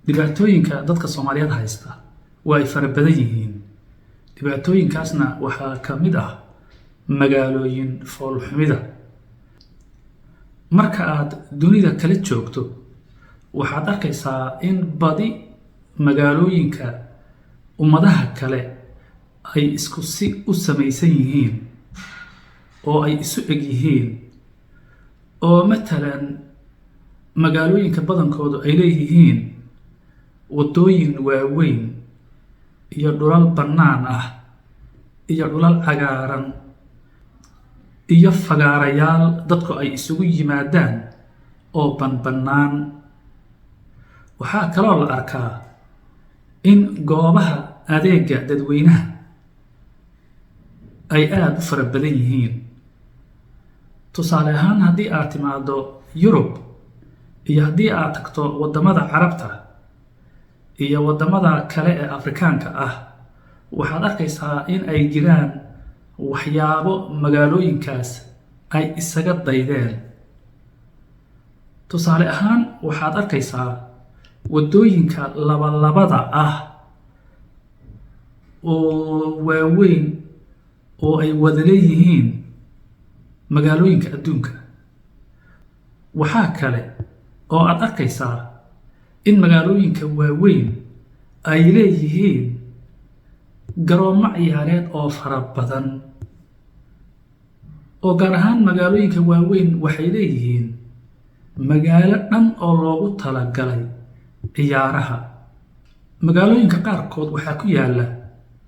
dhibaatooyinka dadka Soomaaliyeed haysta waa ay fara badan yihiin. Dhibaatooyinkaasna waxaa ka mid ah magaalooyin foolxumida. Marka aad dunida kala joogto, waxaad arkaysaa in badi magaalooyinka ummadaha kale ay isku si u samaysan yihiin oo ay isu eg yihiin, oo matalan magaalooyinka badankoodu ay leeyihiin wadooyin waaweyn iyo dhulal bannaan ah iyo dhulal cagaaran iyo fagaarayaal dadku ay isugu yimaadaan oo bannaan. Waxaa kaloo la arkaa in goobaha adeega dadweynaha ay aad u fara badan yihiin. Tusaale ahaan, haddii aad timaado Yurub iyo haddii aad tagto wadamada Carabta iyo wadamada kale ee Afrikaanka ah, waxaad arkaysaa in ay jiraan waxyaabo magaalooyinkaas ay isaga daydeen. Tusaale ahaan, waxaad arkaysaa wadooyinka labalabada ah oo waaweyn oo ay wada leeyihiin magaalooyinka adduunka. Waxaa kale oo aad arkaysaa in magaalooyinka waaweyn ay leeyihiin garoomo ciyaareed oo fara badan, oo gaar ahaan magaalooyinka waaweyn waxay leeyihiin magaalo dhan oo loogu talagalay ciyaaraha. Magaalooyinka qaarkood waxaa ku yaala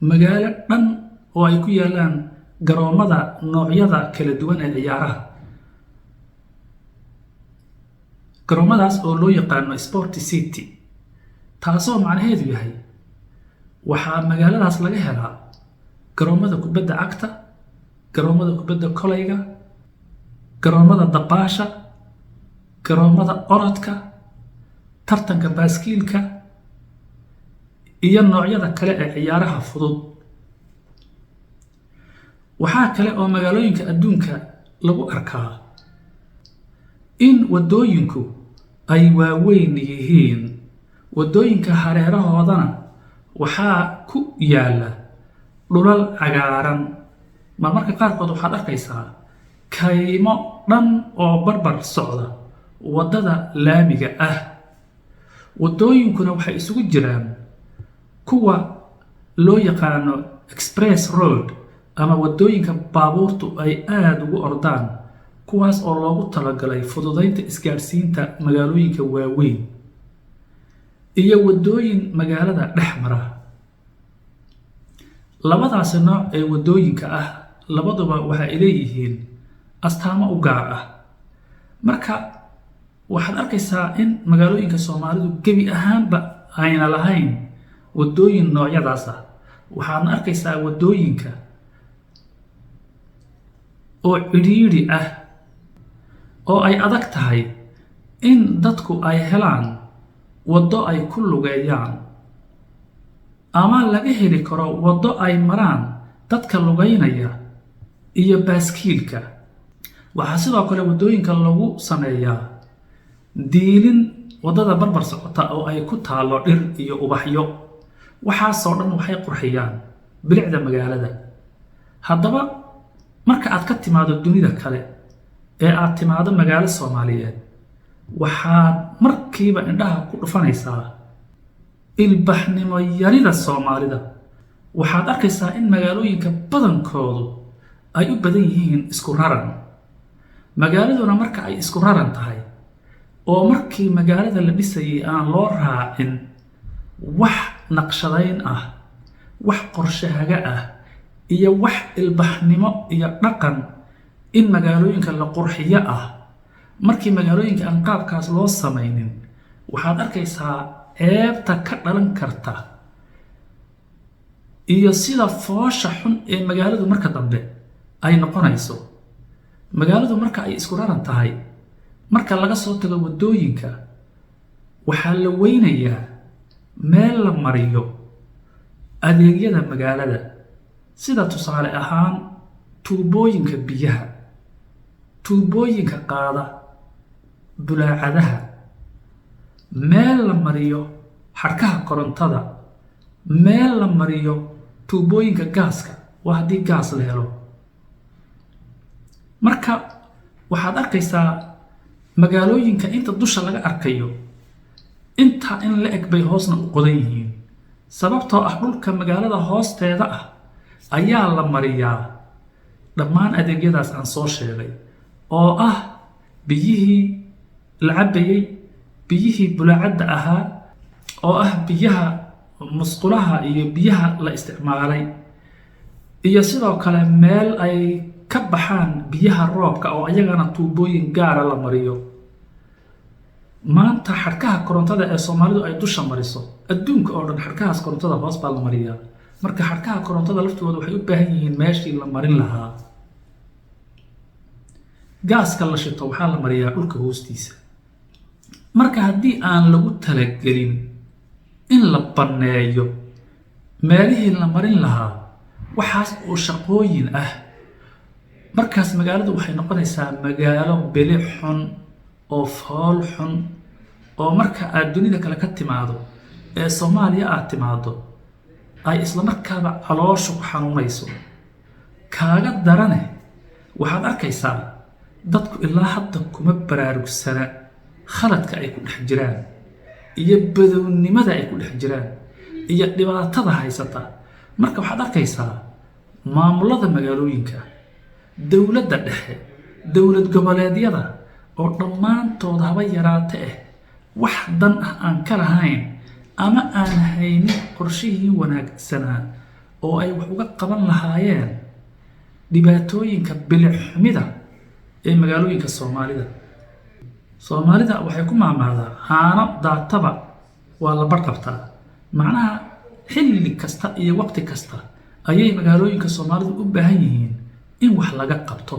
magaalo dhan oo ay ku yaalaan garoomada noocyada kala duwan ee ciyaaraha. Garoomadaas oo loo yaqaano Sport City, taasoo macnaheedu yahay waxaa magaaladaas laga helaa garoomada kubadda cagta, garoomada kubadda kolayga, garoomada dabaasha, garoomada orodka, tartanka baaskiilka iyo noocyada kale ee ciyaaraha fudud. Waxaa kale oo magaalooyinka adduunka lagu arkaa in wadooyinku ay waaweyn yihiin. Wadooyinka hareerahoodana waxaa ku yaala dhulal cagaaran. Marmarka qaarkood waxaad arkaysaa kaymo dhan oo barbar socda wadada laamiga ah. Wadooyinkuna waxay isugu jiraan kuwa loo yaqaano express road ama wadooyinka baabuurtu ay aad ugu ordaan, kuwaas oo loogu talagalay fududaynta isgaarsiinta magaalooyinka waaweyn, iyo wadooyin magaalada dhex mara. Labadaasi nooc ee wadooyinka ah labaduba waxa ay leeyihiin astaamo u gaar ah. Marka waxaad arkaysaa in magaalooyinka Soomaalidu gebi ahaanba ayna lahayn wadooyin noocyadaas ah. Waxaadna arkaysaa wadooyinka oo cidhiidhi ah oo ay adag tahay in dadku ay helaan waddo ay ku lugeeyaan, ama laga heli karo waddo ay maraan dadka lugeynaya iyo baaskiilka. Waxaa sidoo kale wadooyinka lagu sameeyaa diilin wadada barbar socota oo ay ku taalo dhir iyo ubaxyo. Waxaasoo dhan waxay qurxiyaan bilicda magaalada. Haddaba marka aad ka timaado dunida kale ee aad timaado magaalo Soomaaliyeed, waxaad markiiba indhaha ku dhufanaysaa ilbaxnimo yarida Soomaalida. Waxaad arkaysaa in magaalooyinka badankoodu ay u badan yihiin isku raran. Magaaladuna marka ay isku raran tahay oo markii magaalada la dhisayay aan loo raacin wax naqshadayn ah, wax qorshe haga ah iyo wax ilbaxnimo iyo dhaqan in magaalooyinka la qurxiyo ah, markii magaalooyinka aan qaabkaas loo samaynin, waxaad arkaysaa ceebta ka dhalan karta iyo sida foosha xun ee magaaladu marka dambe ay noqonayso. Magaaladu marka ay isku raran tahay, marka laga soo tago wadooyinka, waxaa la weynayaa meel la mariyo adeegyada magaalada, sida tusaale ahaan tuubooyinka biyaha, tuubooyinka qaada bulaacadaha, meel la mariyo xadhkaha korontada, meel la mariyo tuubooyinka gaaska waa haddii gaas la helo. marka waxaad arkaysaa magaalooyinka inta dusha laga arkayo inta in la eg bay hoosna u qodan yihiin, sababtoo ah dhulka magaalada hoosteeda ah ayaa la mariyaa dhammaan adeegyadaas aan soo sheegay oo ah biyihii la cabayay, biyihii bulaacadda ahaa, oo ah biyaha musqulaha iyo biyaha la isticmaalay, iyo sidoo kale meel ay ka baxaan biyaha roobka oo ayagana tuubooyin gaara la mariyo. maanta xadhkaha korontada ee Soomaalidu ay dusha mariso adduunka oo dhan xadhkahaas korontada hoos baa la mariyaa. marka xadhkaha korontada laftooda waxay u baahan yihiin meeshii la marin lahaa. gaaska la shito waxaa la mariyaa dhulka hoostiisa. marka haddii aan lagu talagelin in la banneeyo meelihii la marin lahaa waxaas oo shaqooyin ah, markaas magaaladu waxay noqonaysaa magaalo bilic xun oo fool xun, oo marka aad dunida kale ka timaado ee Soomaaliya aad timaado ay isla markaaba calooshu ku xanuunayso. kaaga darane waxaad arkaysaa dadku ilaa hadda kuma baraarugsana khaladka ay ku dhex jiraan iyo badownimada ay ku dhex jiraan iyo dhibaatada haysata. marka waxaad arkaysaa maamulada magaalooyinka, dowladda dhexe, dowlad goboleedyada oo dhammaantood haba yaraate wax dan ah aan ka lahayn ama aan haynin qorshihii wanaagsanaa oo ay wax uga qaban lahaayeen dhibaatooyinka bilic xumida ee magaalooyinka Soomaalida. Soomaalida waxay ku maamaadaa haano daataba waa la barqabtaa. macnaha xilli kasta iyo waqti kasta ayay magaalooyinka Soomaalidu u baahan yihiin in wax laga qabto.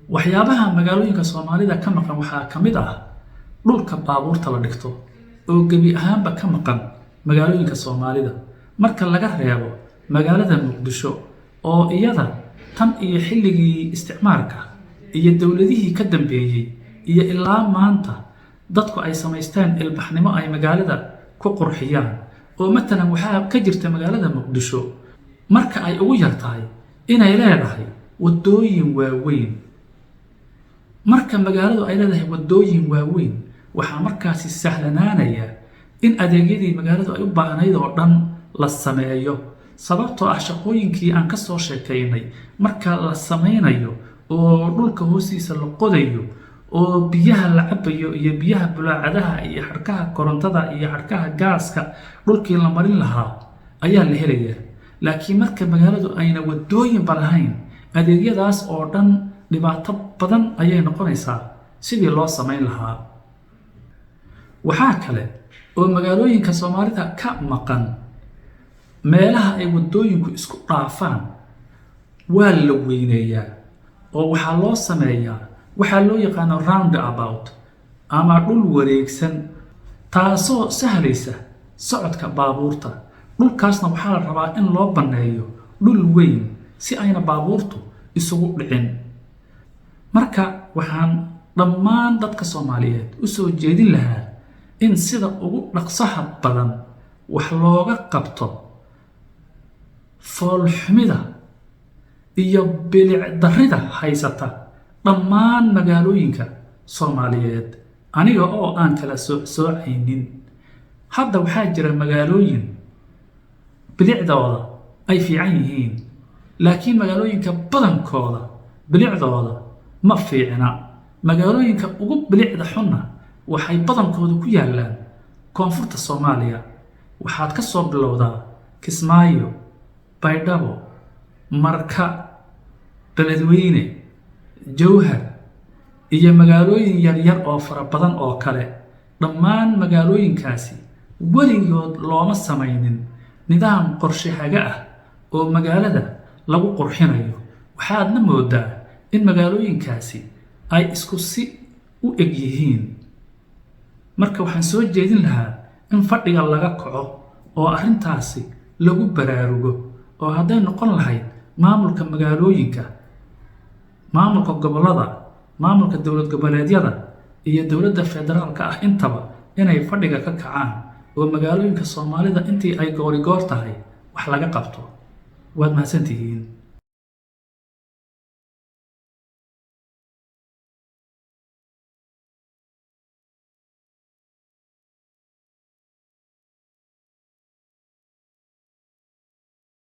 waxyaabaha magaalooyinka Soomaalida ka maqan waxaa ka mid ah dhulka baabuurta la dhigto oo gebi ahaanba ka maqan magaalooyinka Soomaalida marka laga reebo magaalada Muqdisho oo iyada tan iyo xilligii isticmaalka iyo dowladihii ka dambeeyay iyo ilaa maanta dadku ay samaysteen ilbaxnimo ay magaalada ku qurxiyaan. oo matalan waxaa ka jirta magaalada Muqdisho marka ay ugu yartahay inay leedahay wadooyin waaweyn. marka magaaladu ay leedahay wadooyin waaweyn waxaa markaasi sahlanaanaya in adeegyadii magaaladu ay u baahnayd oo dhan la sameeyo, sababtoo ah shaqooyinkii aan ka soo sheekaynay marka la sameynayo oo dhulka hoostiisa la qodayo oo biyaha la cabayo iyo biyaha bulaacadaha iyo xadhkaha korontada iyo xadhkaha gaaska dhulkii la marin lahaa ayaa la helayaa. laakiin marka magaaladu ayna wadooyinba lahayn adeegyadaas oo dhan dhibaato badan ayay noqonaysaa sidii loo samayn lahaa. waxaa kale oo magaalooyinka Soomaalida ka maqan meelaha ay wadooyinku isku dhaafaan waa la weyneeyaa oo waxaa loo sameeyaa waxaa loo yaqaano roundabout ama dhul wareegsan, taasoo sahlaysa socodka baabuurta. dhulkaasna waxaa la rabaa in loo banneeyo dhul weyn si ayna baabuurtu isugu dhicin. marka waxaan dhammaan dadka Soomaaliyeed u soo jeedin lahaa in sida ugu dhaqsaha badan wax looga qabto foolxumida iyo bilic darrida haysata dhammaan magaalooyinka Soomaaliyeed aniga oo aan kala soocaynin. hadda waxaa jira magaalooyin bilicdooda ay fiican yihiin, laakiin magaalooyinka badankooda bilicdooda ma fiicna. magaalooyinka ugu bilicda xunna waxay badankooda ku yaalaan koonfurta Soomaaliya. waxaad ka soo bilowdaa Kismaayo, Baydhabo, Marka, Beledweyne, Jowhar iyo magaalooyin yaryar oo fara badan oo kale. dhammaan magaalooyinkaasi weligood looma samaynin nidaam qorshe haga ah oo magaalada lagu qurxinayo. waxaadna moodaa in magaalooyinkaasi ay isku si u eg yihiin. marka waxaan soo jeedin lahaa in fadhiga laga kaco oo arrintaasi lagu baraarugo, oo hadday noqon lahayd maamulka magaalooyinka, maamulka gobollada, maamulka dowlad goboleedyada iyo dowladda federaalka ah intaba inay fadhiga ka kacaan oo magaalooyinka Soomaalida intii ay goori goor tahay wax laga qabto. waad mahadsantihiin.